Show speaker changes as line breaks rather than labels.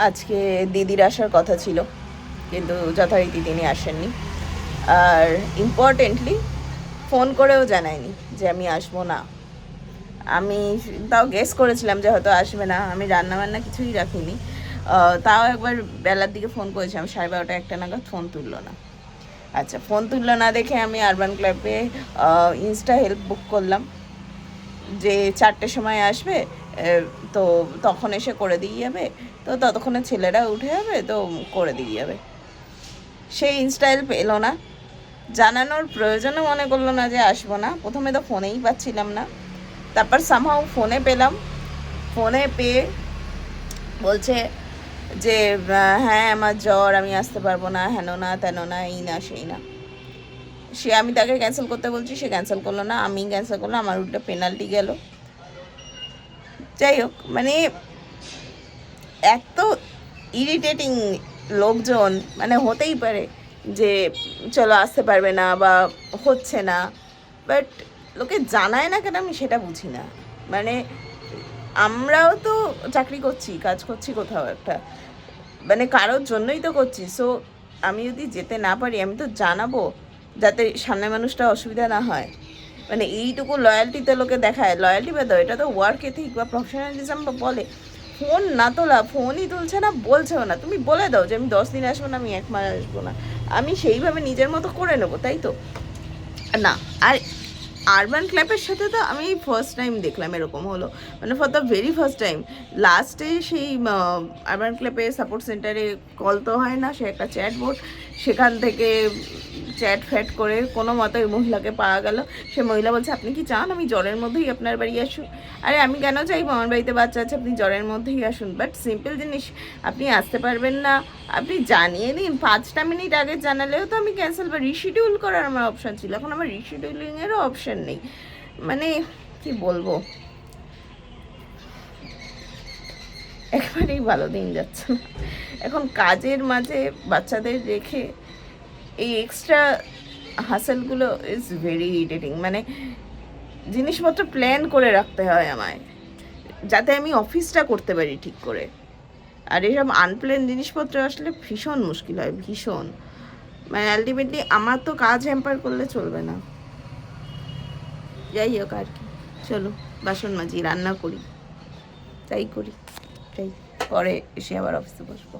আজকে দিদির আসার কথা ছিল, কিন্তু যথারীতি তিনি আসেননি। আর ইম্পর্টেন্টলি ফোন করেও জানায়নি যে আমি আসবো না। আমি তাও গেস করেছিলাম যে হয়তো আসবে না, আমি রান্নাবান্না কিছুই রাখিনি। তাও একবার বেলার দিকে ফোন করেছিলাম 12:30 1টা নাগাদ, ফোন তুললো না। আচ্ছা, ফোন তুললো না দেখে আমি আরবান ক্লাবে ইনস্টা হেল্প বুক করলাম যে 4টের সময় আসবে, তো তখন এসে করে দিয়ে যাবে, তো ততক্ষণে ছেলেরা উঠে যাবে, তো করে দিয়ে যাবে। সেই ইনস্টা হেল্প এলো না, জানানোর প্রয়োজনও মনে করলো না যে আসবো না। প্রথমে তো ফোনেই পাচ্ছিলাম না, তারপর সামহাও ফোনে পেলাম। ফোনে পেয়ে বলছে যে হ্যাঁ আমার জ্বর, আমি আসতে পারবো না, হেন না তেন না, এই না সেই না। আমি তাকে ক্যান্সেল করতে বলছি, সে ক্যান্সেল করলো না, আমি ক্যান্সেল করলাম, আমার উল্টো পেনাল্টি গেল। যাই হোক, মানে এত ইরিটেটিং লোকজন, মানে হতেই পারে যে চলো আসতে পারবে না বা হচ্ছে না, বাট লোকে জানায় না কেন আমি সেটা বুঝি না। মানে আমরাও তো চাকরি করছি, কাজ করছি কোথাও একটা, মানে কারোর জন্যই তো করছি। সো আমি যদি যেতে না পারি, আমি তো জানাবো যাতে সামনের মানুষটা অসুবিধা না হয়। মানে এইটুকু লয়্যালটি তো লোকে দেখায়, লয়্যালটি বা এটা তো ওয়ার্ক এথিক বা প্রফেশনালিজম বা বলে। ফোন না তোলা, ফোনই তুলছে না, বলছেও না। তুমি বলে দাও যে আমি 10 দিন আসবো না, আমি 1 মাস আসবো না, আমি সেইভাবে নিজের মতো করে নেবো, তাই তো না। আর আরবান ক্ল্যাবের সাথে তো আমি ফার্স্ট টাইম দেখলাম এরকম হলো, মানে for the very first time. লাস্টে সেই আরবান ক্ল্যাবে সাপোর্ট সেন্টারে কল তো হয় না, সে একটা চ্যাট বোর্ড, সেখান থেকে চ্যাট ফ্যাট করে কোনো মতো ওই মহিলাকে পাওয়া গেল। সে মহিলা বলছে আপনি কি চান আমি জ্বরের মধ্যেই আপনার বাড়ি আসুন? আরে আমি কেন চাইবো, আমার বাড়িতে বাচ্চা আছে, আপনি জ্বরের মধ্যেই আসুন। বাট সিম্পল জিনিস, আপনি আসতে পারবেন না, আপনি জানিয়ে দিন। 5টা মিনিট আগে জানালেও তো আমি ক্যান্সেল বা রিশিডিউল করার আমার অপশান ছিল, এখন আমার রিশিডিউলিংয়েরও অপশান নেই। মানে কি বলবো, একেবারেই ভালো দিন যাচ্ছে না। এখন কাজের মাঝে বাচ্চাদের রেখে এই এক্সট্রা হাসেলগুলো ইজ ভেরি ইরিটেটিং। মানে জিনিসপত্র প্ল্যান করে রাখতে হয় আমায়, যাতে আমি অফিসটা করতে পারি ঠিক করে। আর এসব আনপ্ল্যান জিনিসপত্র আসলে ভীষণ মুশকিল হয়, ভীষণ। মানে আলটিমেটলি আমার তো কাজ হ্যাম্পার করলে চলবে না। যাই হোক আর কি, চলো বাসন মাজি, রান্না করি, তাই করি, তাই পরে এসে আবার অফিসে বসবো।